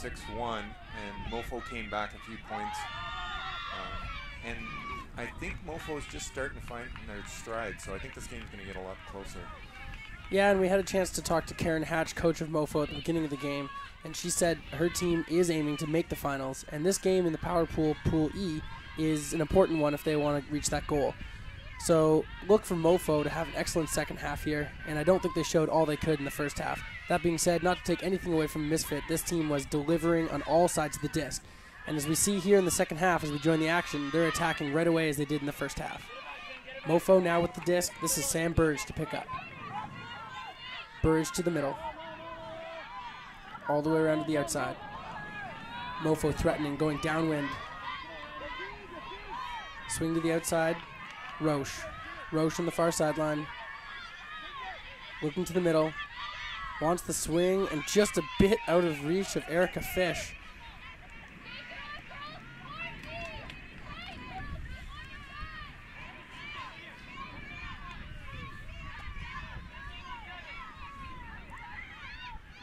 6-1, and Mofo came back a few points. And I think Mofo is just starting to find their stride, so I think this game's going to get a lot closer. Yeah, and we had a chance to talk to Karen Hatch, coach of Mofo, at the beginning of the game, and she said her team is aiming to make the finals, and this game in the Power Pool, Pool E, is an important one if they want to reach that goal. So look for Mofo to have an excellent second half here, and I don't think they showed all they could in the first half. That being said, not to take anything away from Misfit, this team was delivering on all sides of the disc. And as we see here in the second half, as we join the action, they're attacking right away as they did in the first half. Mofo now with the disc. This is Sam Burge to pick up. Burge to the middle. All the way around to the outside. Mofo threatening, going downwind. Swing to the outside. Roche. Roche on the far sideline. Looking to the middle. Wants the swing and just a bit out of reach of Erica Fish.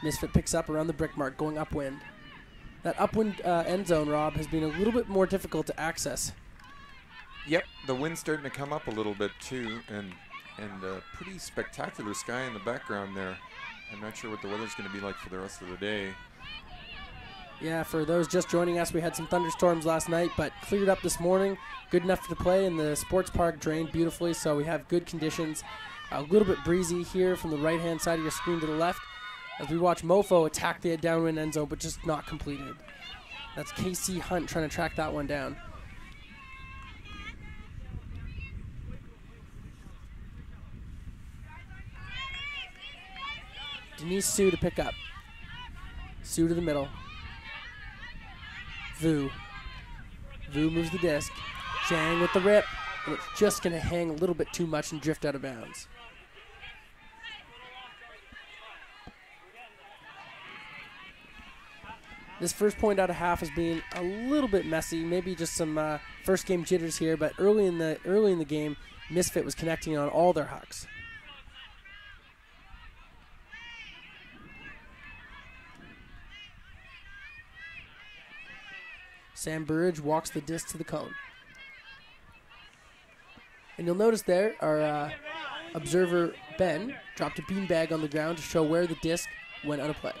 Misfit picks up around the brick mark, going upwind. That upwind end zone, Rob, has been a little bit more difficult to access. Yep, the wind's starting to come up a little bit too, and pretty spectacular sky in the background there. I'm not sure what the weather's going to be like for the rest of the day. Yeah, for those just joining us, we had some thunderstorms last night, but cleared up this morning. Good enough to play, and the sports park drained beautifully, so we have good conditions. A little bit breezy here from the right-hand side of your screen to the left, as we watch Mofo attack the downwind end zone, but just not completed. That's KC Hunt trying to track that one down. Denise Sue to pick up. Sue to the middle. Vu. Vu moves the disc. Chang with the rip, and it's just going to hang a little bit too much and drift out of bounds. This first point out of half has been a little bit messy, maybe just some first game jitters here, but early in the game, Misfit was connecting on all their hucks. Sam Burridge walks the disc to the cone. And you'll notice there, our observer, Ben, dropped a beanbag on the ground to show where the disc went out of play.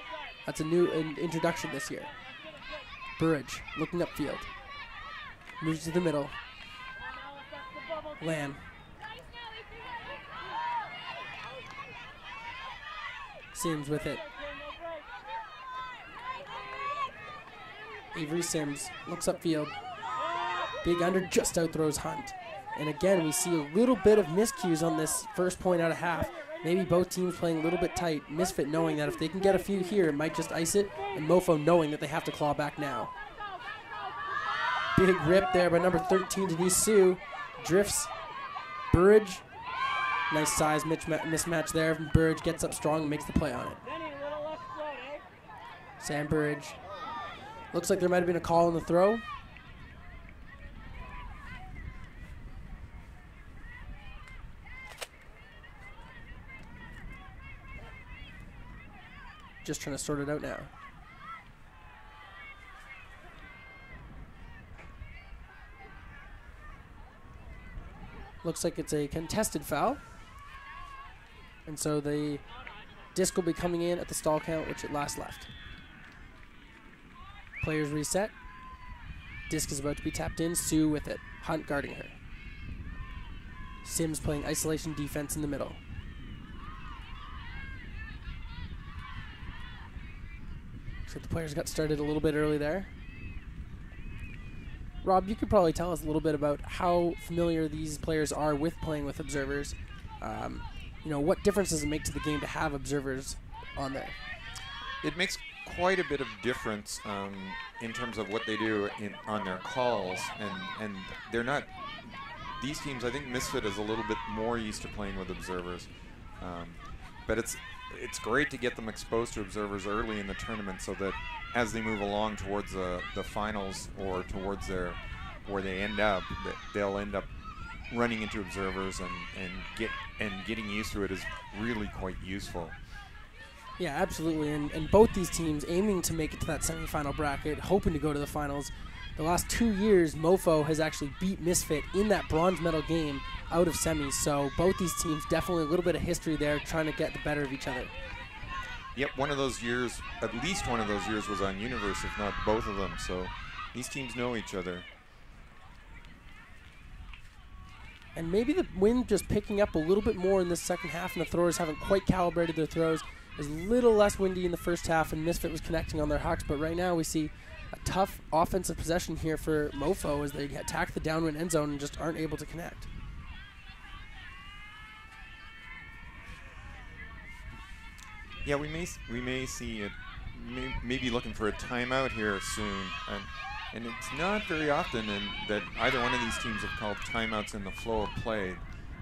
That's a new introduction this year. Burridge looking upfield. Moves to the middle. Lamb. Sims with it. Avery Sims looks upfield. Big under, just outthrows Hunt. And again, we see a little bit of miscues on this first point out of half. Maybe both teams playing a little bit tight. Misfit knowing that if they can get a few here, it might just ice it. And Mofo knowing that they have to claw back now. Big rip there by number 13, Denise Sue. Drifts. Burridge. Nice size mismatch there. Burridge gets up strong and makes the play on it. Sam Burridge. Looks like there might have been a call on the throw. Just trying to sort it out now. Looks like it's a contested foul. And so the disc will be coming in at the stall count, which it last left. Players reset. Disc is about to be tapped in. Sue with it. Hunt guarding her. Sims playing isolation defense in the middle. So the players got started a little bit early there. Rob, you could probably tell us a little bit about how familiar these players are with playing with observers. What difference does it make to the game to have observers on there? It makes quite a bit of difference in terms of what they do on their calls, and they're not. These teams, I think Misfit is a little bit more used to playing with observers, but it's great to get them exposed to observers early in the tournament, so that as they move along towards the finals or towards where they end up, they'll end up running into observers and getting used to it is really quite useful. Yeah, absolutely. And both these teams aiming to make it to that semifinal bracket, hoping to go to the finals. The last 2 years, Mofo has actually beat Misfit in that bronze medal game out of semis. So both these teams, definitely a little bit of history there, trying to get the better of each other. Yep, one of those years, at least one of those years was on Universe, if not both of them. So these teams know each other. And maybe the wind just picking up a little bit more in this second half, and the throwers haven't quite calibrated their throws. It was a little less windy in the first half, and Misfit was connecting on their hucks. But right now we see a tough offensive possession here for Mofo as they attack the downwind end zone and just aren't able to connect. Yeah, we may see it. Maybe looking for a timeout here soon, and it's not very often that either one of these teams have called timeouts in the flow of play.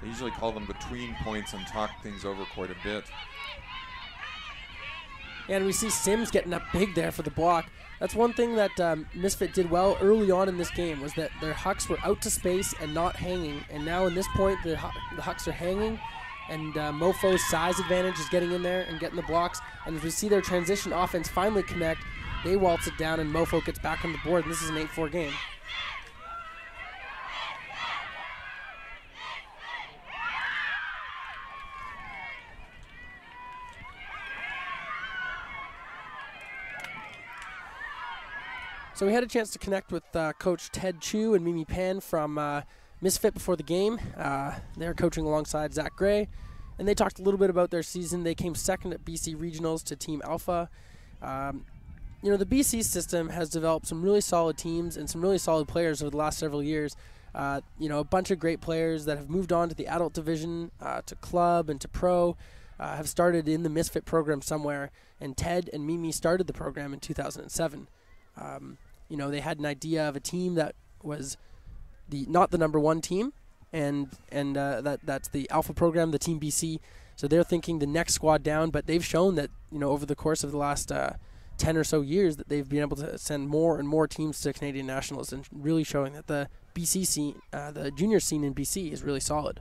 They usually call them between points and talk things over quite a bit. And we see Sims getting up big there for the block. That's one thing that Misfit did well early on in this game, was that their hucks were out to space and not hanging. And now in this point, the hucks are hanging, and Mofo's size advantage is getting in there and getting the blocks. And as we see their transition offense finally connect, they waltz it down and Mofo gets back on the board, and this is an 8-4 game. So we had a chance to connect with Coach Ted Chu and Mimi Pan from Misfit before the game. They're coaching alongside Zach Gray, and they talked a little bit about their season. They came second at BC Regionals to Team Alpha. You know, the BC system has developed some really solid teams and some really solid players over the last several years. You know, a bunch of great players that have moved on to the adult division, to club and to pro, have started in the Misfit program somewhere, and Ted and Mimi started the program in 2007. You know, they had an idea of a team that was not the number one team, and that's the Alpha program, the Team BC. So they're thinking the next squad down, but they've shown that, you know, over the course of the last 10 or so years that they've been able to send more and more teams to Canadian Nationals, and really showing that the BC scene, the junior scene in BC is really solid.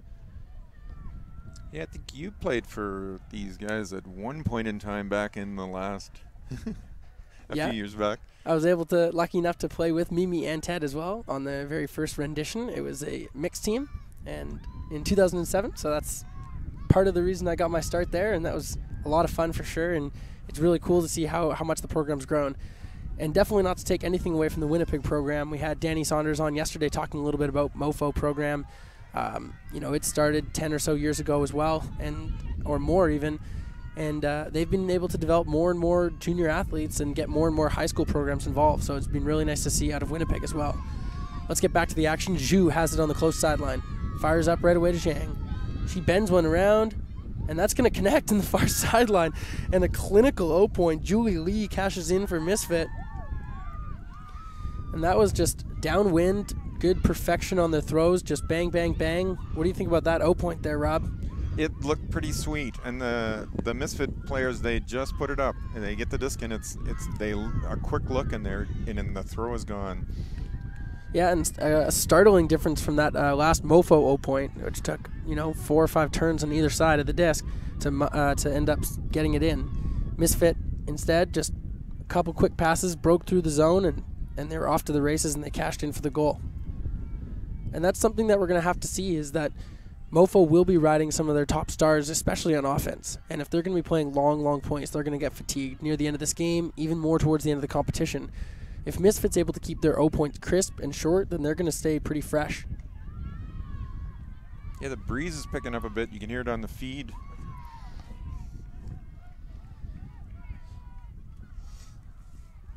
Yeah, I think you played for these guys at one point in time back in the last a few years back. I was lucky enough to play with Mimi and Ted as well on the very first rendition. It was a mixed team, and in 2007, so that's part of the reason I got my start there, and that was a lot of fun for sure, and it's really cool to see how much the program's grown. And definitely not to take anything away from the Winnipeg program. We had Danny Saunders on yesterday talking a little bit about Mofo program. You know, it started 10 or so years ago as well, or more even. And they've been able to develop more and more junior athletes and get more and more high school programs involved. So it's been really nice to see out of Winnipeg as well. Let's get back to the action. Zhu has it on the close sideline. Fires up right away to Zhang. She bends one around, and that's going to connect in the far sideline. And a clinical O point. Julie Lee cashes in for Misfit. And that was just downwind, good perfection on their throws, just bang, bang, bang. What do you think about that O point there, Rob? It looked pretty sweet, and the Misfit players, they just put it up, and they get the disc, and it's a quick look in there, and then the throw is gone. Yeah, and a startling difference from that last Mofo O point, which took 4 or 5 turns on either side of the disc to end up getting it in. Misfit instead just a couple quick passes, broke through the zone, and they were off to the races, and they cashed in for the goal. And that's something that we're going to have to see, is that Mofo will be riding some of their top stars, especially on offense. And if they're going to be playing long points, they're going to get fatigued near the end of this game, even more towards the end of the competition. If Misfit's able to keep their O points crisp and short, then they're going to stay pretty fresh. Yeah, the breeze is picking up a bit. You can hear it on the feed.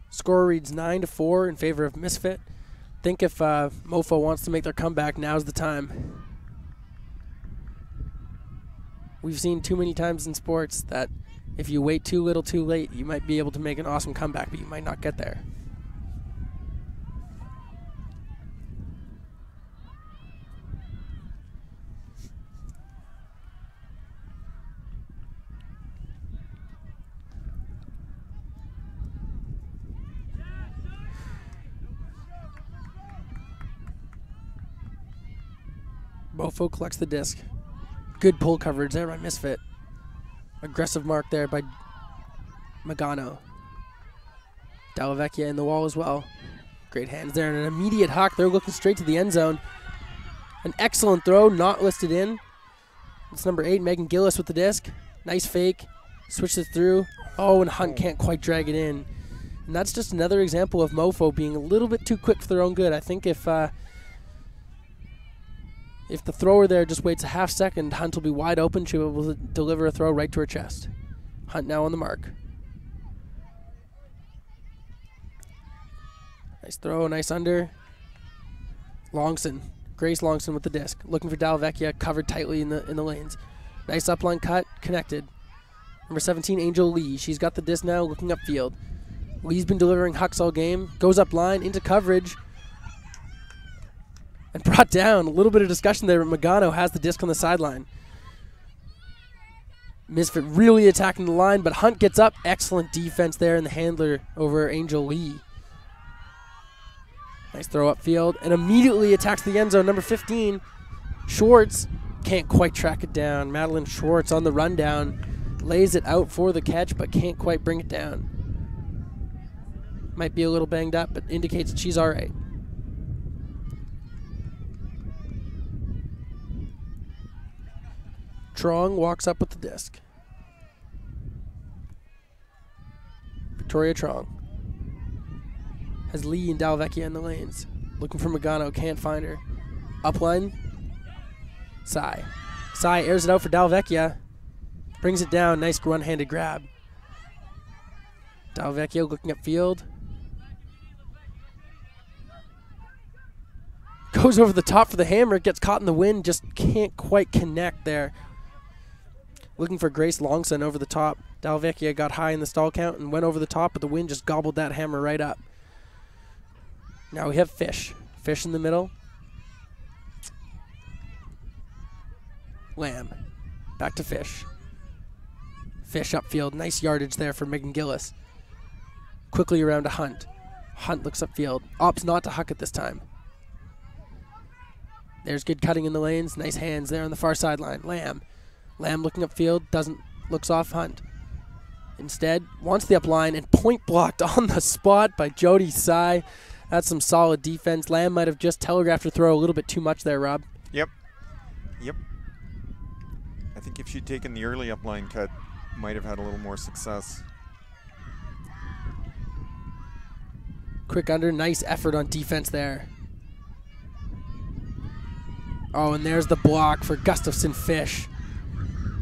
Score reads 9-4 in favor of Misfit. Think if Mofo wants to make their comeback, now's the time. We've seen too many times in sports that if you wait too little too late, you might be able to make an awesome comeback, but you might not get there. Mofo collects the disc. Good pull coverage there by Misfit. Aggressive mark there by Magano. Dallavecchia in the wall as well. Great hands there and an immediate huck. They're looking straight to the end zone. An excellent throw, not listed in. It's number 8, Megan Gillis with the disc. Nice fake. Switched it through. Oh, and Hunt can't quite drag it in. And that's just another example of Mofo being a little bit too quick for their own good. I think if the thrower there just waits a half second, Hunt will be wide open. She'll be able to deliver a throw right to her chest. Hunt now on the mark. Nice throw, nice under. Longson, Grace Longson with the disc. Looking for Dallavecchia, covered tightly in the lanes. Nice upline cut, connected. Number 17, Angel Lee. She's got the disc now, looking upfield. Lee's been delivering hucks all game. Goes up line, into coverage. And brought down. A little bit of discussion there, but Magano has the disc on the sideline. Misfit really attacking the line, but Hunt gets up. Excellent defense there in the handler over Angel Lee. Nice throw upfield, and immediately attacks the end zone. Number 15, Schwartz, can't quite track it down. Madeline Schwartz on the rundown, lays it out for the catch, but can't quite bring it down. Might be a little banged up, but indicates that she's all right. Trong walks up with the disc. Victoria Trong has Lee and Dallavecchia in the lanes. Looking for Magano, can't find her. Upline, Sai. Sai airs it out for Dallavecchia. Brings it down, nice one-handed grab. Dallavecchia looking upfield. Goes over the top for the hammer, gets caught in the wind, just can't quite connect there. Looking for Grace Longson over the top. Dallavecchia got high in the stall count and went over the top, but the wind just gobbled that hammer right up. Now we have Fish. Fish in the middle. Lamb. Back to Fish. Fish upfield. Nice yardage there for Megan Gillis. Quickly around to Hunt. Hunt looks upfield. Opts not to huck it this time. There's good cutting in the lanes. Nice hands there on the far sideline. Lamb. Lamb looking upfield. Looks off Hunt. Instead, wants the up line and point blocked on the spot by Jody Sai. That's some solid defense. Lamb might have just telegraphed her throw a little bit too much there, Rob. Yep. I think if she'd taken the early upline cut, might have had a little more success. Quick under, nice effort on defense there. Oh, and there's the block for Gustafson Fish.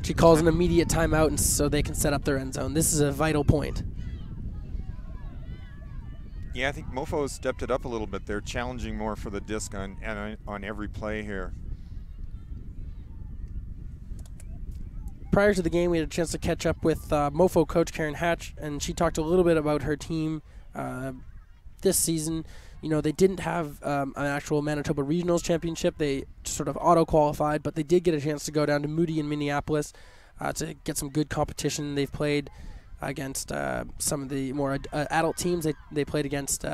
She calls an immediate timeout and so they can set up their end zone. This is a vital point. Yeah, I think Mofo has stepped it up a little bit. They're challenging more for the disc on every play here. Prior to the game, we had a chance to catch up with Mofo coach Karen Hatch, and she talked a little bit about her team this season. You know, they didn't have an actual Manitoba Regionals Championship. They sort of auto-qualified, but they did get a chance to go down to Moody in Minneapolis to get some good competition. They've played against some of the more adult teams. They played against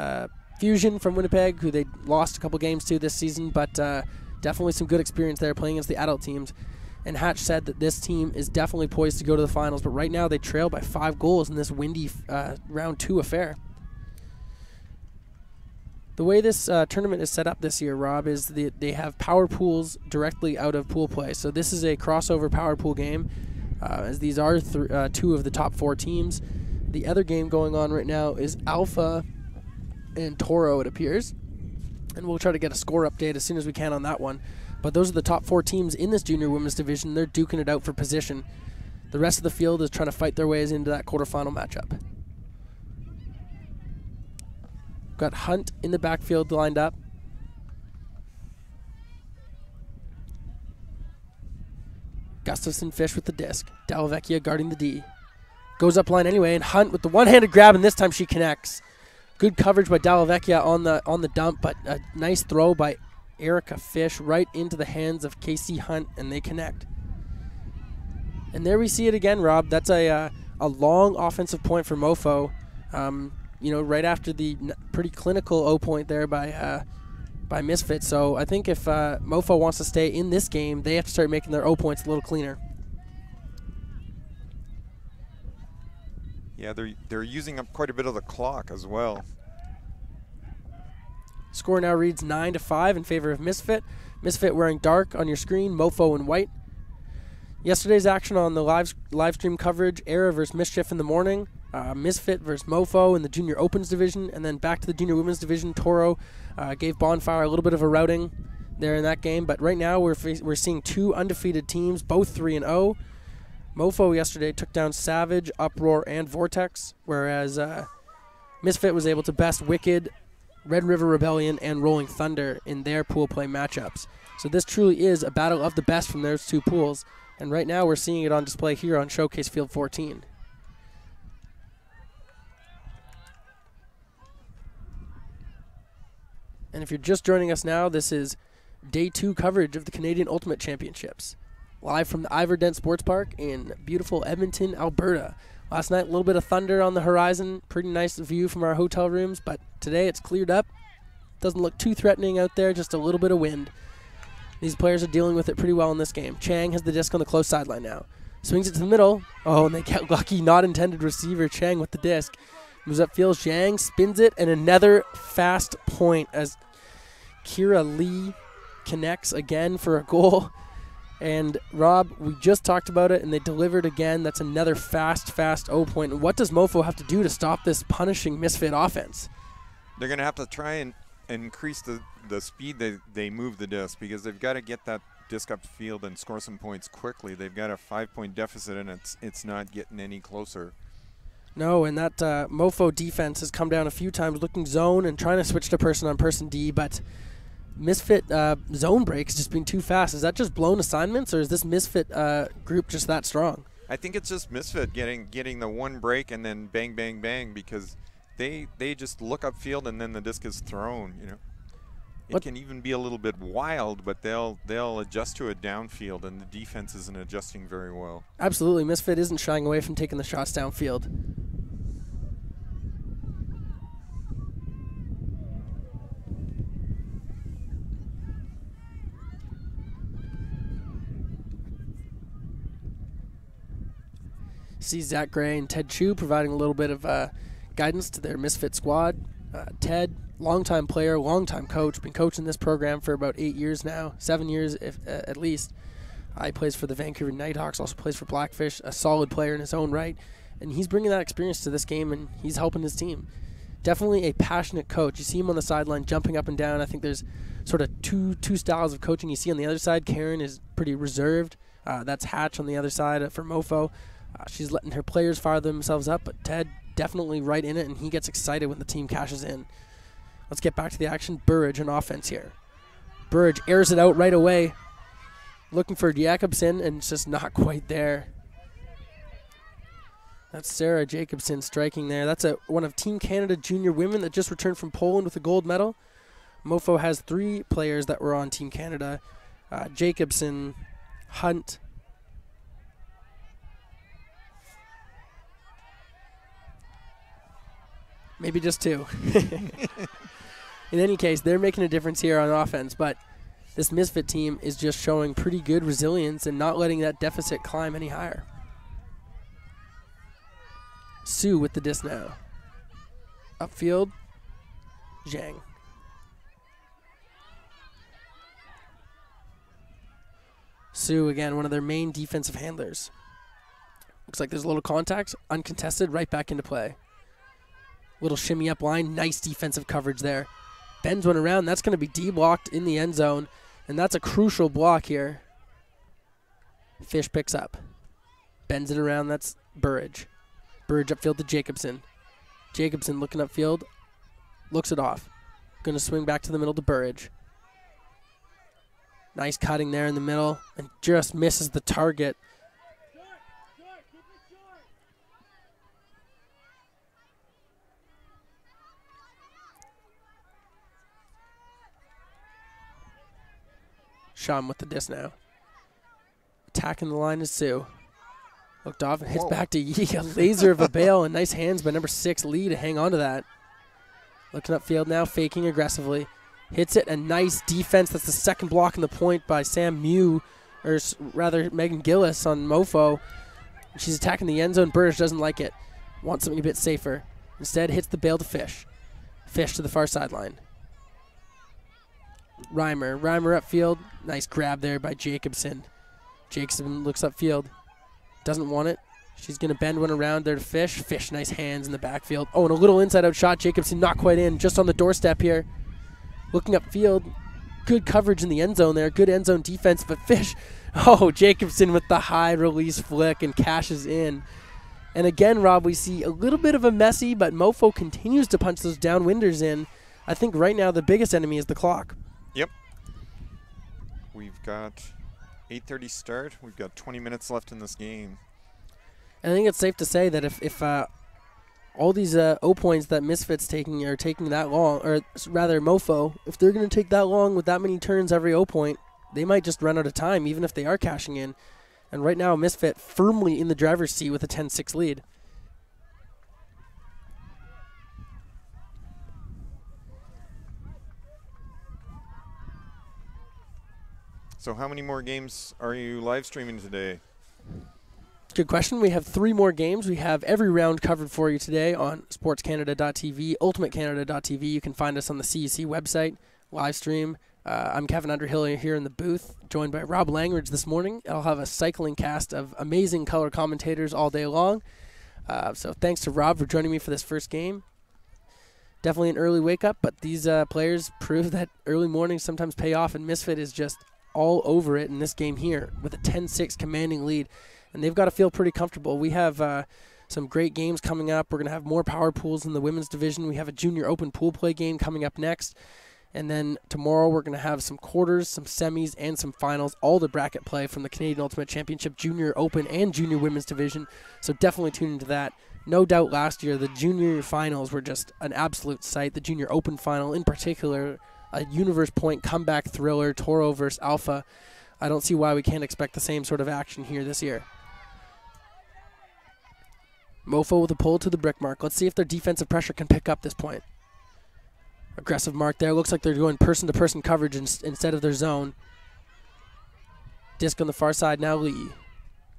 Fusion from Winnipeg, who they lost a couple games to this season, but definitely some good experience there playing against the adult teams. And Hatch said that this team is definitely poised to go to the finals, but right now they trail by 5 goals in this windy round 2 affair. The way this tournament is set up this year, Rob, is they have power pools directly out of pool play. So this is a crossover power pool game, as these are 2 of the top 4 teams. The other game going on right now is Alpha and Toro, it appears. And we'll try to get a score update as soon as we can on that one. But those are the top 4 teams in this junior women's division. They're duking it out for position. The rest of the field is trying to fight their ways into that quarterfinal matchup. Got Hunt in the backfield lined up. Gustafson Fish with the disc. Dallavecchia guarding the D. Goes up line anyway, and Hunt with the one-handed grab, and this time she connects. Good coverage by Dallavecchia on the dump, but a nice throw by Erica Fish right into the hands of Casey Hunt, and they connect. And there we see it again, Rob. That's a long offensive point for Mofo. You know, right after the pretty clinical O point there by Misfit. So I think if Mofo wants to stay in this game, they have to start making their O points a little cleaner. Yeah, they're using up quite a bit of the clock as well. Score now reads 9-5 in favor of Misfit. Misfit wearing dark on your screen, Mofo in white. Yesterday's action on the live stream coverage, Era versus Mischief in the morning, Misfit versus Mofo in the Junior Opens division, and then back to the Junior Women's division. Toro gave Bonfire a little bit of a routing there in that game, but right now we're seeing two undefeated teams, both 3-0. Mofo yesterday took down Savage, Uproar, and Vortex, whereas Misfit was able to best Wicked, Red River Rebellion, and Rolling Thunder in their pool play matchups. So this truly is a battle of the best from those two pools. And right now we're seeing it on display here on Showcase Field 14. And if you're just joining us now, this is Day 2 coverage of the Canadian Ultimate Championships. Live from the Iverdent Sports Park in beautiful Edmonton, Alberta. Last night, a little bit of thunder on the horizon. Pretty nice view from our hotel rooms, but today it's cleared up. Doesn't look too threatening out there, just a little bit of wind. These players are dealing with it pretty well in this game. Chang has the disc on the close sideline now. Swings it to the middle. Oh, and they get lucky. Not intended receiver. Chang with the disc. Moves upfield. Zhang spins it. And another fast point as Kira Lee connects again for a goal. And, Rob, we just talked about it, and they delivered again. That's another fast O point. And what does Mofo have to do to stop this punishing Misfit offense? They're going to have to try and increase the speed they move the disc, because they've got to get that disc up field and score some points quickly. They've got a 5-point deficit, and it's not getting any closer. No, and that Mofo defense has come down a few times looking zone and trying to switch to person-on-person D, but Misfit zone breaks just being too fast. Is that just blown assignments, or is this Misfit group just that strong? I think it's just Misfit getting the one break and then bang, bang, bang, because they just look upfield and then the disc is thrown. You know, it can even be a little bit wild, but they'll adjust to it downfield, and the defense isn't adjusting very well. Absolutely, Misfit isn't shying away from taking the shots downfield. See Zach Gray and Ted Chu providing a little bit of guidance to their Misfit squad. Ted, longtime player, longtime coach, been coaching this program for about 8 years now, 7 years at least. He plays for the Vancouver Nighthawks, also plays for Blackfish, a solid player in his own right. And he's bringing that experience to this game, and he's helping his team. Definitely a passionate coach. You see him on the sideline jumping up and down. I think there's sort of two styles of coaching. You see on the other side, Karen is pretty reserved. That's Hatch on the other side for Mofo. She's letting her players fire themselves up, but Ted definitely right in it, and he gets excited when the team cashes in. Let's get back to the action. Burridge on offense here. Burridge airs it out right away, looking for Jacobson, and it's just not quite there. That's Sarah Jacobson striking there. That's one of Team Canada junior women that just returned from Poland with a gold medal. Mofo has 3 players that were on Team Canada. Jacobson, Hunt, maybe just 2. In any case, they're making a difference here on offense, but this Misfit team is just showing pretty good resilience and not letting that deficit climb any higher. Sue with the disc now. Upfield, Zhang. Sue, again, one of their main defensive handlers. Looks like there's a little contact, uncontested, right back into play. Little shimmy up line, nice defensive coverage there. Bends one around, that's going to be D-blocked in the end zone, and that's a crucial block here. Fish picks up. Bends it around, that's Burridge. Burridge upfield to Jacobson. Jacobson looking upfield, looks it off. Going to swing back to the middle to Burridge. Nice cutting there in the middle, and just misses the target. Sean with the disc now. Attacking the line is Sue. Looked off and hits back to Yee. A laser of a bail, and nice hands by number 6, Lee, to hang on to that. Looking upfield now, faking aggressively. Hits it, a nice defense. That's the second block in the point by Sam Mew, or rather Megan Gillis on Mofo. She's attacking the end zone. Burridge doesn't like it. Wants something a bit safer. Instead, hits the bail to Fish. Fish to the far sideline. Reimer upfield. Nice grab there by Jacobson. Jacobson looks upfield. Doesn't want it. She's going to bend one around there to Fish. Fish, nice hands in the backfield. Oh, and a little inside-out shot. Jacobson not quite in, just on the doorstep here. Looking upfield. Good coverage in the end zone there. Good end zone defense, but Fish. Oh, Jacobson with the high release flick and cashes in. And again, Rob, we see a little bit of a messy, but Mofo continues to punch those downwinders in. I think right now the biggest enemy is the clock. Yep. We've got 8:30 start. We've got 20 minutes left in this game. And I think it's safe to say that if all these O points that Misfit's taking are taking that long, or rather Mofo, if they're going to take that long with that many turns every O point, they might just run out of time, even if they are cashing in. And right now, Misfit firmly in the driver's seat with a 10-6 lead. So how many more games are you live streaming today? Good question. We have 3 more games. We have every round covered for you today on SportsCanada.TV, UltimateCanada.TV. You can find us on the CUC website, live stream. I'm Kevin Underhill here in the booth, joined by Rob Langridge this morning. I'll have a cycling cast of amazing color commentators all day long. So thanks to Rob for joining me for this first game. Definitely an early wake-up, but these players prove that early mornings sometimes pay off, and Misfit is just all over it in this game here with a 10-6 commanding lead. And they've got to feel pretty comfortable. We have some great games coming up. We're going to have more power pools in the women's division. We have a junior open pool play game coming up next. And then tomorrow we're going to have some quarters, some semis, and some finals, all the bracket play from the Canadian Ultimate Championship Junior Open and Junior Women's Division. So definitely tune into that. No doubt last year the junior finals were just an absolute sight. The Junior Open final in particular, a Universe Point comeback thriller, Toro versus Alpha. I don't see why we can't expect the same sort of action here this year. Mofo with a pull to the brick mark. Let's see if their defensive pressure can pick up this point. Aggressive mark there. Looks like they're going person-to-person coverage instead of their zone. Disc on the far side now, Lee.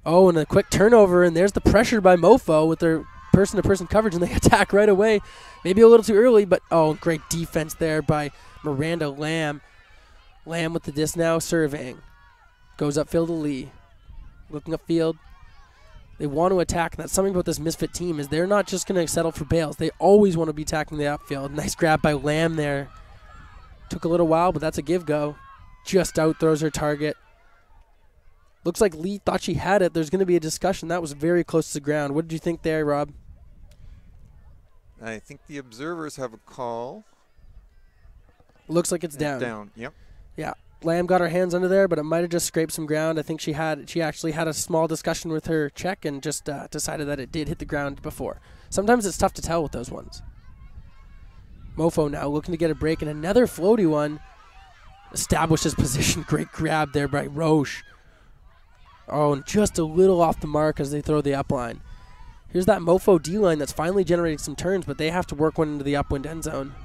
Oh, and a quick turnover, and there's the pressure by Mofo with their person-to-person coverage, and they attack right away. Maybe a little too early, but oh, great defense there by Miranda Lamb. Lamb with the disc now, surveying. Goes upfield to Lee. Looking upfield. They want to attack, and that's something about this Misfit team is they're not just going to settle for bails. They always want to be attacking the outfield. Nice grab by Lamb there. Took a little while, but that's a give-go. Just out throws her target. Looks like Lee thought she had it. There's going to be a discussion. That was very close to the ground. What did you think there, Rob? I think the observers have a call. Looks like it's down. Down, yep. Yeah. Lamb got her hands under there, but it might have just scraped some ground. I think she actually had a small discussion with her check and just decided that it did hit the ground before. Sometimes it's tough to tell with those ones. Mofo now looking to get a break, and another floaty one. Establishes position. Great grab there by Roche. Oh, and just a little off the mark as they throw the up line. Here's that Mofo D-line that's finally generating some turns, but they have to work one into the upwind end zone.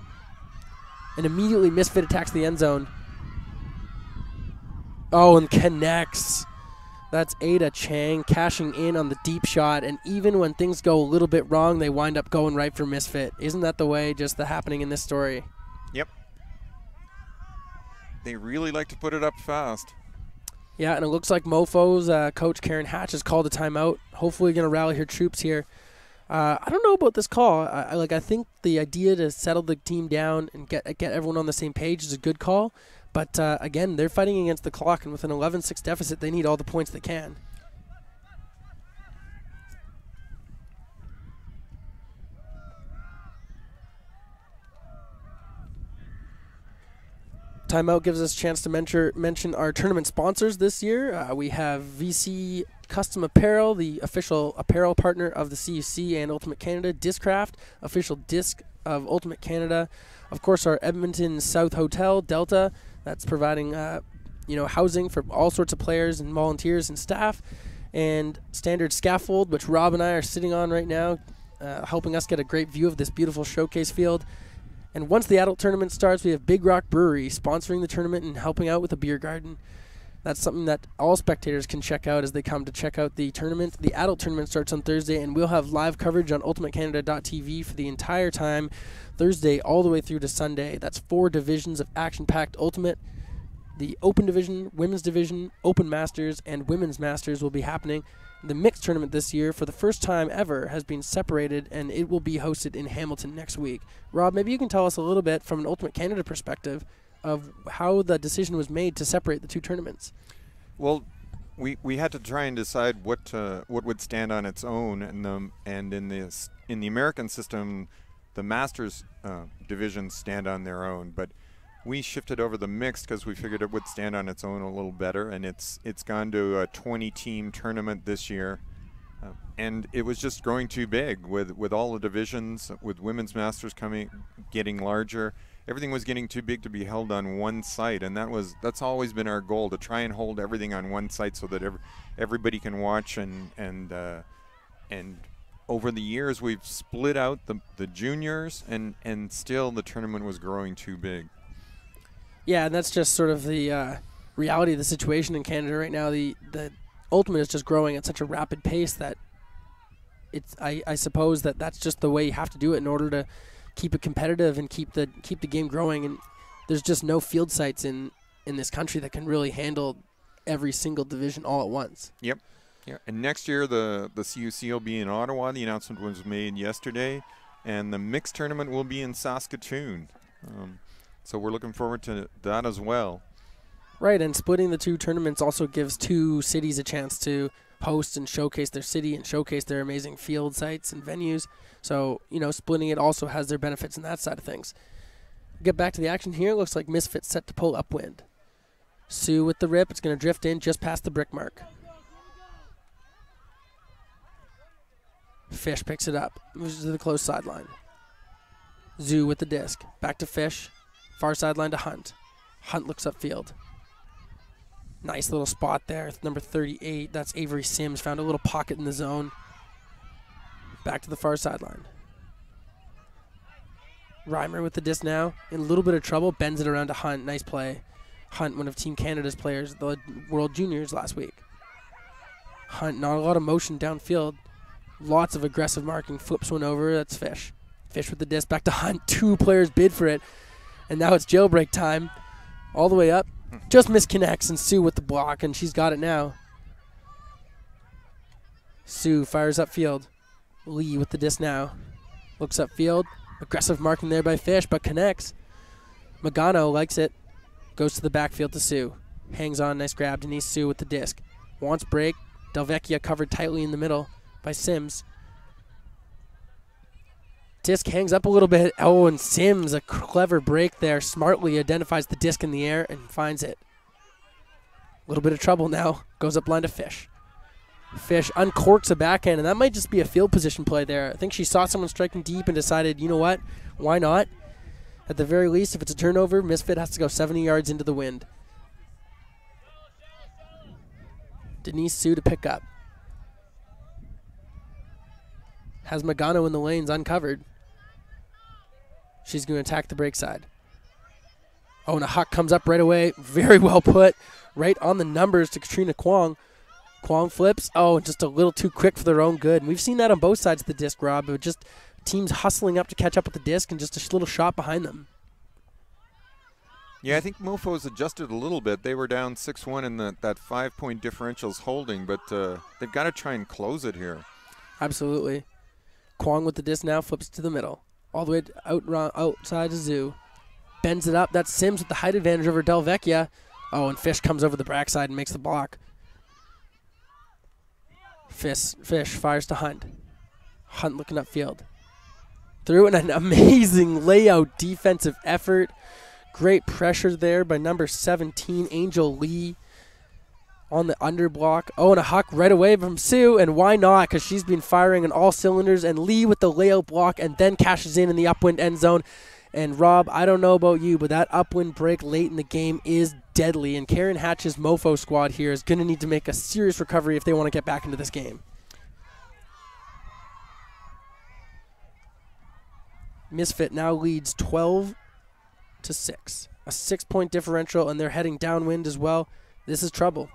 And immediately Misfit attacks the end zone. Oh, and connects. That's Ada Chang cashing in on the deep shot, and even when things go a little bit wrong, they wind up going right for Misfit. Isn't that the way just the happening in this story? Yep. They really like to put it up fast. Yeah, and it looks like Mofo's coach Karen Hatch has called a timeout. Hopefully going to rally her troops here. I don't know about this call. I think the idea to settle the team down and get everyone on the same page is a good call. But, again, they're fighting against the clock, and with an 11-6 deficit, they need all the points they can. Timeout gives us a chance to mention our tournament sponsors this year. We have VC Custom Apparel, the official apparel partner of the CUC and Ultimate Canada. Discraft, official disc of Ultimate Canada. Of course, our Edmonton South Hotel, Delta, that's providing housing for all sorts of players and volunteers and staff. And Standard Scaffold, which Rob and I are sitting on right now, helping us get a great view of this beautiful showcase field. And once the adult tournament starts, we have Big Rock Brewery sponsoring the tournament and helping out with the beer garden. That's something that all spectators can check out as they come to check out the tournament. The adult tournament starts on Thursday, and we'll have live coverage on UltimateCanada.TV for the entire time, Thursday all the way through to Sunday. That's 4 divisions of action-packed Ultimate. The Open Division, Women's Division, Open Masters, and Women's Masters will be happening. The mixed tournament this year, for the first time ever, has been separated, and it will be hosted in Hamilton next week. Rob, maybe you can tell us a little bit from an Ultimate Canada perspective of how the decision was made to separate the 2 tournaments. Well, we had to try and decide what would stand on its own, and in the American system, the Masters divisions stand on their own, but we shifted over the mixed because we figured it would stand on its own a little better, and it's gone to a 20-team tournament this year, and it was just growing too big with all the divisions, with Women's Masters getting larger. Everything was getting too big to be held on one site, and that's always been our goal, to try and hold everything on one site so that everybody can watch, and over the years we've split out the juniors, and still the tournament was growing too big. Yeah, and that's just sort of the reality of the situation in Canada right now. The Ultimate is just growing at such a rapid pace that I suppose that's just the way you have to do it in order to keep it competitive and keep the game growing. And there's just no field sites in this country that can really handle every single division all at once. Yep. Yeah. And next year the CUC will be in Ottawa. The announcement was made yesterday, and the mixed tournament will be in Saskatoon. So we're looking forward to that as well. Right, and splitting the 2 tournaments also gives 2 cities a chance to host and showcase their city and showcase their amazing field sites and venues. So, splitting it also has their benefits in that side of things. Get back to the action here. Looks like Misfit set to pull upwind. Sue with the rip. It's going to drift in just past the brick mark. Fish picks it up. Moves to the close sideline. Zoo with the disc. Back to Fish. Far sideline to Hunt. Hunt looks upfield. Nice little spot there. Number 38. That's Avery Sims. Found a little pocket in the zone. Back to the far sideline. Reimer with the disc now. In a little bit of trouble. Bends it around to Hunt. Nice play. Hunt, one of Team Canada's players, the World Juniors last week. Hunt, not a lot of motion downfield. Lots of aggressive marking. Flips one over. That's Fish. Fish with the disc. Back to Hunt. 2 players bid for it. And now it's jailbreak time. All the way up. Just misconnects, and Sue with the block, and she's got it now. Sue fires upfield. Lee with the disc now. Looks upfield. Aggressive marking there by Fish, but connects. Magano likes it. Goes to the backfield to Sue. Hangs on. Nice grab. Denise Sue with the disc. Wants break. Delvecchia covered tightly in the middle by Sims. Disc hangs up a little bit. Oh, and Sims, a clever break there, smartly identifies the disc in the air and finds it. A little bit of trouble now. Goes up line to Fish. Fish uncorks a backhand, and that might just be a field position play there. I think she saw someone striking deep and decided, you know what, why not? At the very least, if it's a turnover, Misfit has to go 70 yards into the wind. Denise Sue to pick up. Has Magano in the lanes uncovered. She's going to attack the break side. Oh, and a huck comes up right away. Very well put. Right on the numbers to Katrina Kwong. Kwong flips. Oh, just a little too quick for their own good. And we've seen that on both sides of the disc, Rob. But just teams hustling up to catch up with the disc and just a little shot behind them. Yeah, I think Mofo's adjusted a little bit. They were down 6-1 and that 5-point differential's holding, but they've got to try and close it here. Absolutely. Kwong with the disc now, flips to the middle. All the way outside to Zoo. Bends it up. That's Sims with the height advantage over Delvecchia. Oh, and Fish comes over the backside and makes the block. Fish fires to Hunt. Hunt looking upfield. Through an amazing layout defensive effort. Great pressure there by number 17, Angel Lee, on the underblock. Oh, and a huck right away from Sue, and why not? Because she's been firing on all cylinders, and Lee with the layout block and then cashes in the upwind end zone. And Rob, I don't know about you, but that upwind break late in the game is deadly, and Karen Hatch's Mofo squad here is going to need to make a serious recovery if they want to get back into this game. Misfit now leads 12-6. A 6-point differential, and they're heading downwind as well. this is trouble.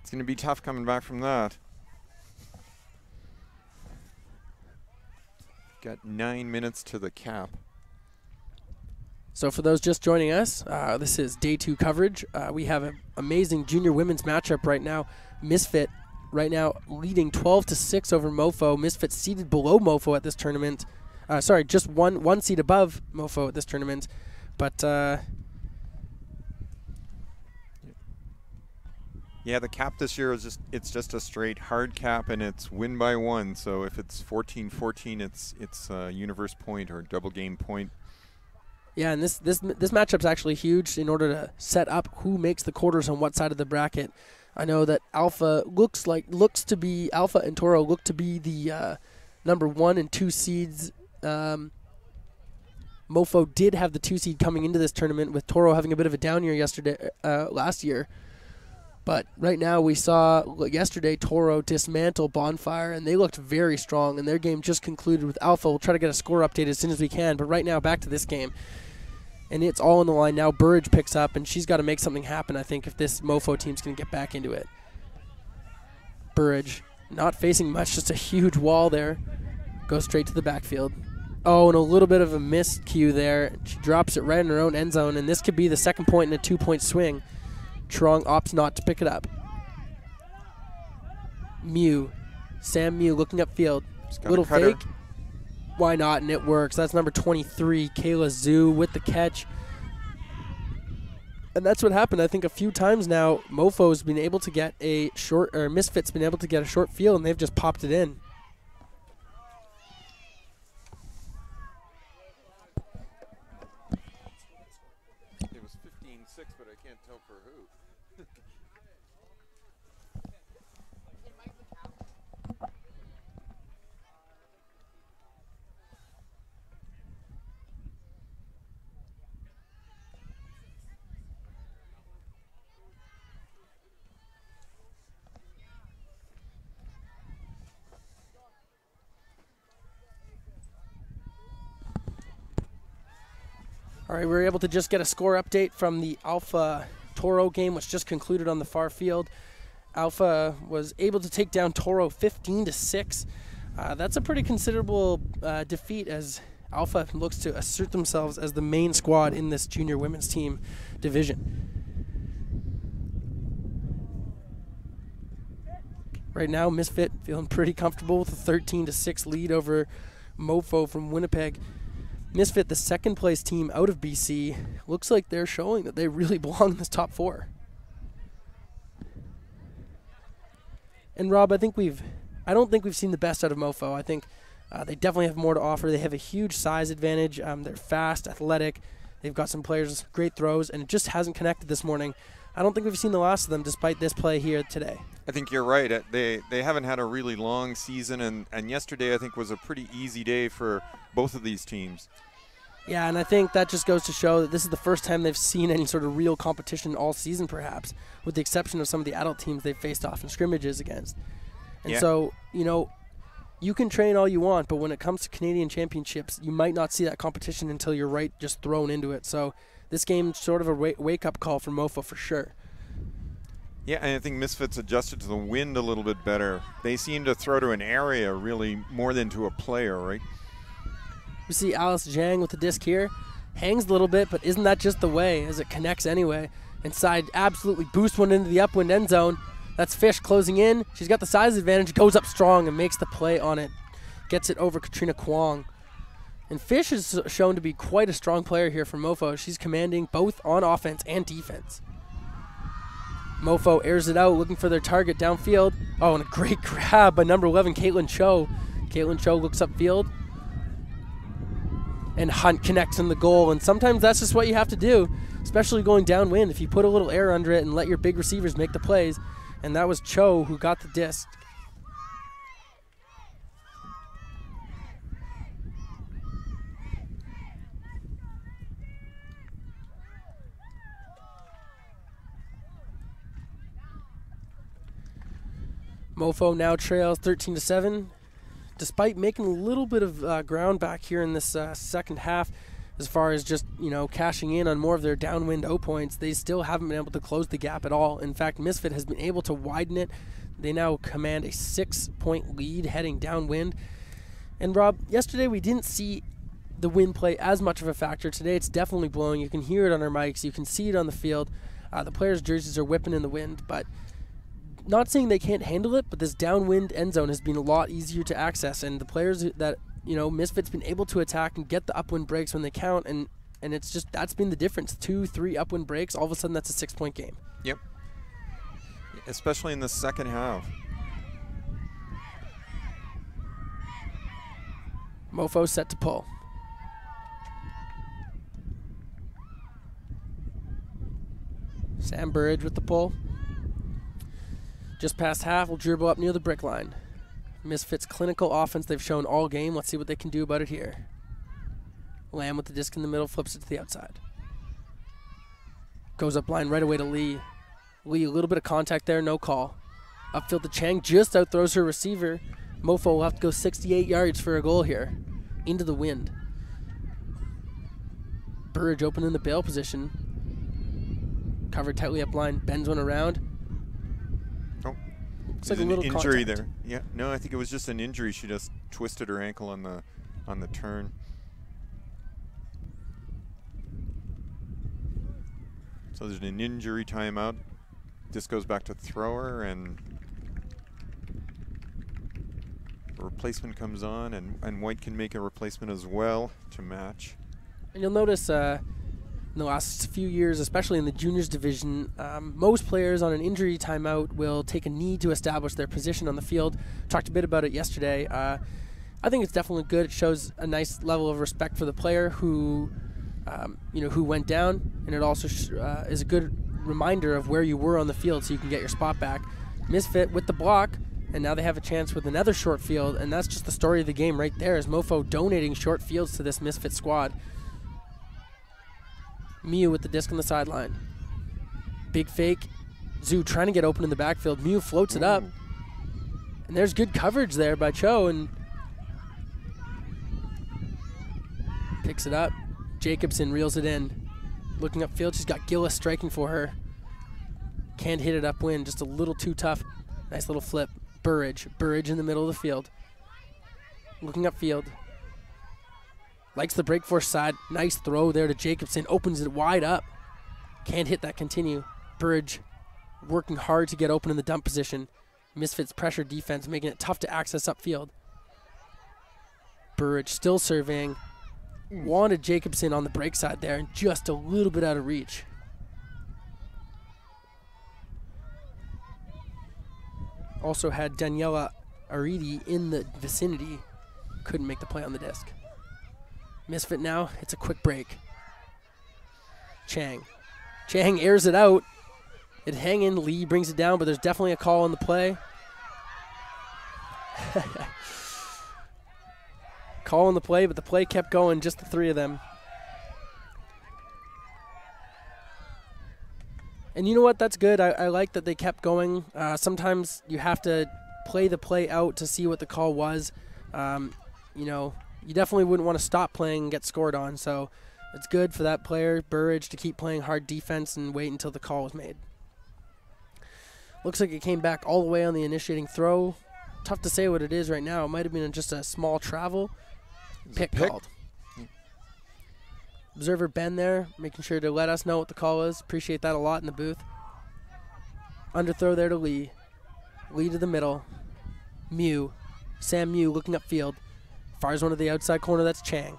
It's going to be tough coming back from that. Got 9 minutes to the cap. So for those just joining us, this is day 2 coverage. We have an amazing junior women's matchup right now. Misfit right now leading 12-6 over Mofo. Misfit seated below Mofo at this tournament. Just one seed above Mofo at this tournament. But yeah, the cap this year is just a straight hard cap, and it's win by 1. So if it's 14-14, it's universe point or double game point. Yeah, and this matchup's actually huge in order to set up who makes the quarters on what side of the bracket. I know that Alpha and Toro look to be the number 1 and 2 seeds. Mofo did have the 2 seed coming into this tournament, with Toro having a bit of a down year last year. But right now we saw yesterday Toro dismantle Bonfire, and they looked very strong, and their game just concluded with Alpha. We'll try to get a score update as soon as we can, but right now back to this game. And it's all on the line now. Burridge picks up, and she's got to make something happen, I think, if this Mofo team's going to get back into it. Burridge not facing much, just a huge wall there. Goes straight to the backfield. Oh, and a little bit of a miscue there. She drops it right in her own end zone, and this could be the second point in a 2-point swing. Trong opts not to pick it up. Sam Mew looking upfield. Little fake. Why not? And it works. That's number 23, Kayla Zhu with the catch. And that's what happened, I think, a few times now. Mofo's been able to get a short, or Misfit's been able to get a short field, and they've just popped it in. It was 15-6, but I can't tell for who. All right, we were able to just get a score update from the Alpha Toro game, which just concluded on the far field. Alpha was able to take down Toro 15-6. That's a pretty considerable defeat, as Alpha looks to assert themselves as the main squad in this junior women's team division. Right now, Misfit feeling pretty comfortable with a 13-6 lead over Mofo from Winnipeg. Misfit, the second place team out of BC, looks like they're showing that they really belong in this top 4. And Rob, I don't think we've seen the best out of Mofo. I think they definitely have more to offer. They have a huge size advantage. They're fast, athletic. They've got some players, great throws, and it just hasn't connected this morning. I don't think we've seen the last of them despite this play here today. I think you're right. They haven't had a really long season, and yesterday I think was a pretty easy day for both of these teams. Yeah, and I think that just goes to show that this is the first time they've seen any sort of real competition all season, perhaps, with the exception of some of the adult teams they've faced off in scrimmages against. And so, you can train all you want, but when it comes to Canadian championships, you might not see that competition until you're just thrown into it. So this game's sort of a wake-up call for Mofo for sure. Yeah, and I think Misfits adjusted to the wind a little bit better. They seem to throw to an area really more than to a player, right? We see Alice Zhang with the disc here. Hangs a little bit, but isn't that just the way, as it connects anyway? Inside, absolutely boosts one into the upwind end zone. That's Fish closing in. She's got the size advantage, goes up strong and makes the play on it. Gets it over Katrina Kwong. And Fish is shown to be quite a strong player here for Mofo. She's commanding both on offense and defense. Mofo airs it out, looking for their target downfield. Oh, and a great grab by number 11, Caitlin Cho. Caitlin Cho looks upfield. And Hunt connects in the goal, and sometimes that's just what you have to do, especially going downwind. If you put a little air under it and let your big receivers make the plays, and that was Cho who got the disc. Mofo now trails 13-7. Despite making a little bit of ground back here in this second half, as far as just, cashing in on more of their downwind O points, they still haven't been able to close the gap at all. In fact, Misfit has been able to widen it. They now command a 6-point lead heading downwind. And Rob, yesterday we didn't see the wind play as much of a factor. Today it's definitely blowing. You can hear it on our mics. You can see it on the field. The players' jerseys are whipping in the wind, but not saying they can't handle it, but this downwind end zone has been a lot easier to access, and the players that, Misfit's been able to attack and get the upwind breaks when they count, and it's just, that's been the difference. 2-3 upwind breaks, all of a sudden that's a 6-point game. Yep. Especially in the second half. Mofo set to pull. Sam Burridge with the pull. Just past half, will dribble up near the brick line. Misfits' clinical offense they've shown all game. Let's see what they can do about it here. Lamb with the disc in the middle, flips it to the outside. Goes up line right away to Lee. Lee, a little bit of contact there, no call. Upfield to Chang, just outthrows her receiver. Mofo will have to go 68 yards for a goal here. Into the wind. Burridge open in the bail position. Covered tightly up line, bends one around. Oh, looks like a little injury contact there. Yeah, no, I think it was just an injury. She just twisted her ankle on the turn. So there's an injury timeout. This goes back to thrower, and a replacement comes on, and White can make a replacement as well to match. And you'll notice in the last few years, especially in the juniors division, most players on an injury timeout will take a knee to establish their position on the field. Talked a bit about it yesterday. I think it's definitely good. It shows a nice level of respect for the player who went down, and it also is a good reminder of where you were on the field so you can get your spot back. Misfit with the block, and now they have a chance with another short field, and that's just the story of the game right there, is Mofo donating short fields to this Misfit squad. Mew with the disc on the sideline. Big fake. Zoo trying to get open in the backfield. Mew floats it up. And there's good coverage there by Cho, and picks it up. Jacobson reels it in. Looking upfield, she's got Gillis striking for her. Can't hit it upwind, just a little too tough. Nice little flip. Burridge in the middle of the field. Looking upfield. Likes the break force side. Nice throw there to Jacobson. Opens it wide up. Can't hit that continue. Burridge working hard to get open in the dump position. Misfits pressure defense, making it tough to access upfield. Burridge still surveying. Wanted Jacobson on the break side there, and just a little bit out of reach. Also had Daniela Aridi in the vicinity. Couldn't make the play on the disc. Misfit now, it's a quick break. Chang airs it out. It hanging, Lee brings it down, but there's definitely a call on the play. Call on the play, but the play kept going, just the three of them. And you know what, that's good. I like that they kept going. Sometimes you have to play the play out to see what the call was. You definitely wouldn't want to stop playing and get scored on. So it's good for that player, Burridge, to keep playing hard defense and wait until the call was made. Looks like it came back all the way on the initiating throw. Tough to say what it is right now. It might have been just a small travel. Pick called. Observer Ben there, making sure to let us know what the call is. Appreciate that a lot in the booth. Underthrow there to Lee. Lee to the middle. Sam Mew looking upfield. Fires one to the outside corner, that's Chang.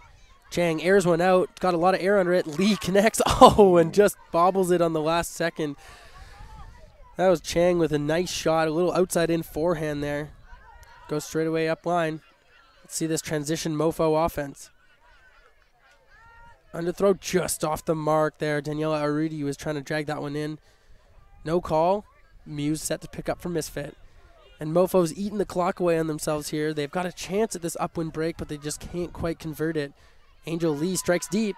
Chang airs one out, got a lot of air under it. Lee connects, and just bobbles it on the last second. That was Chang with a nice shot, a little outside-in forehand there. Goes straight away up line. Let's see this transition Mofo offense. Underthrow just off the mark there. Daniela Arudi was trying to drag that one in. No call. Muse set to pick up for Misfit. And Mofo's eating the clock away on themselves here. They've got a chance at this upwind break, but they just can't quite convert it. Angel Lee strikes deep.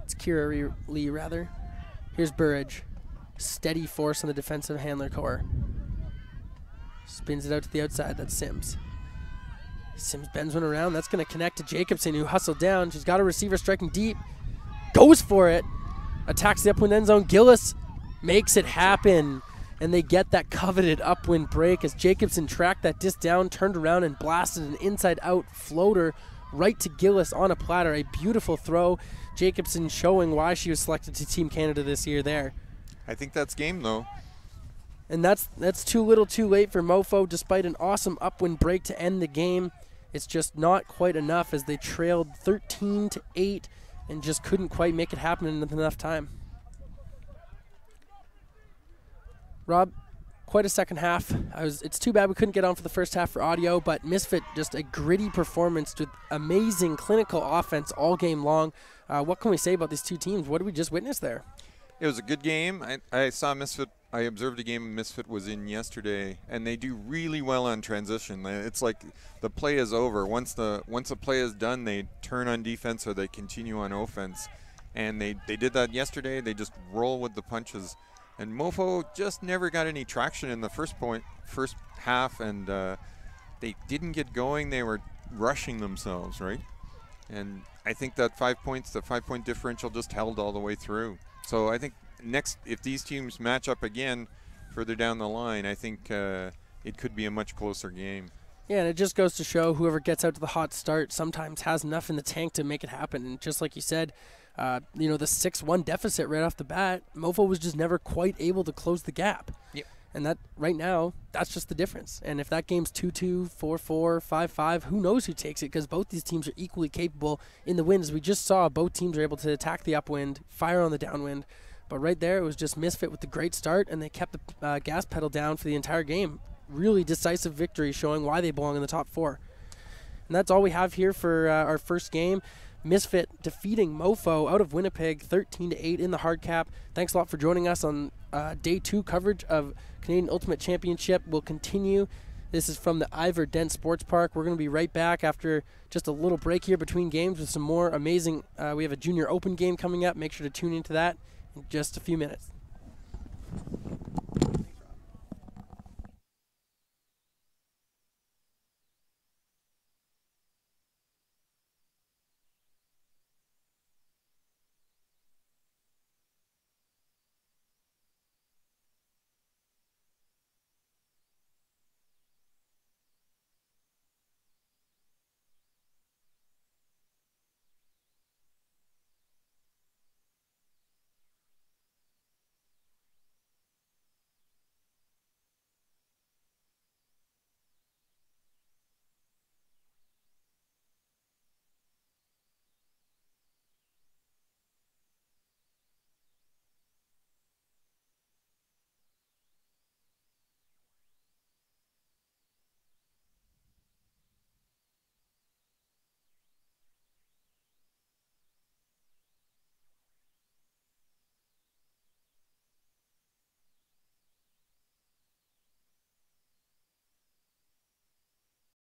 It's Kira Lee, rather. Here's Burridge. steady force on the defensive handler core. Spins it out to the outside. That's Sims. Sims bends one around. That's going to connect to Jacobson, who hustled down. She's got a receiver striking deep. Goes for it. Attacks the upwind end zone. Gillis makes it happen. And they get that coveted upwind break as Jacobson tracked that disc down, turned around, and blasted an inside-out floater right to Gillis on a platter. A beautiful throw. Jacobson showing why she was selected to Team Canada this year there. I think that's game, though. And that's too little too late for Mofo. Despite an awesome upwind break to end the game, it's just not quite enough as they trailed 13-8 and just couldn't quite make it happen in enough time. Rob, quite a second half. It's too bad we couldn't get on for the first half for audio, but Misfit, just a gritty performance with amazing clinical offense all game long. What can we say about these two teams? What did we just witness there? It was a good game. I saw Misfit. I observed a game Misfit was in yesterday, and they do really well on transition. It's like the play is over. Once the play is done, they turn on defense or they continue on offense. And they did that yesterday. They just roll with the punches. And Mofo just never got any traction in the first half, and they didn't get going. They were rushing themselves, right? And I think that 5 points, the 5-point differential just held all the way through. So I think next, if these teams match up again further down the line, I think it could be a much closer game. Yeah, and it just goes to show whoever gets out to the hot start sometimes has enough in the tank to make it happen. And just like you said, the 6-1 deficit right off the bat, Mofo was just never quite able to close the gap. Yep. And that right now, that's just the difference. And if that game's 2-2, 4-4, 5-5, who knows who takes it, because both these teams are equally capable in the wind. As we just saw, both teams are able to attack the upwind, fire on the downwind. But right there, it was just Misfit with the great start, and they kept the gas pedal down for the entire game. Really decisive victory, showing why they belong in the top 4. And that's all we have here for our first game. Misfit defeating Mofo out of Winnipeg 13-8 in the hard cap. Thanks a lot for joining us on day 2 coverage of Canadian Ultimate Championship. We'll continue. This is from the Ivor Dent Sports Park. We're going to be right back after just a little break here between games with some more amazing. We have a Junior Open game coming up. Make sure to tune into that in just a few minutes.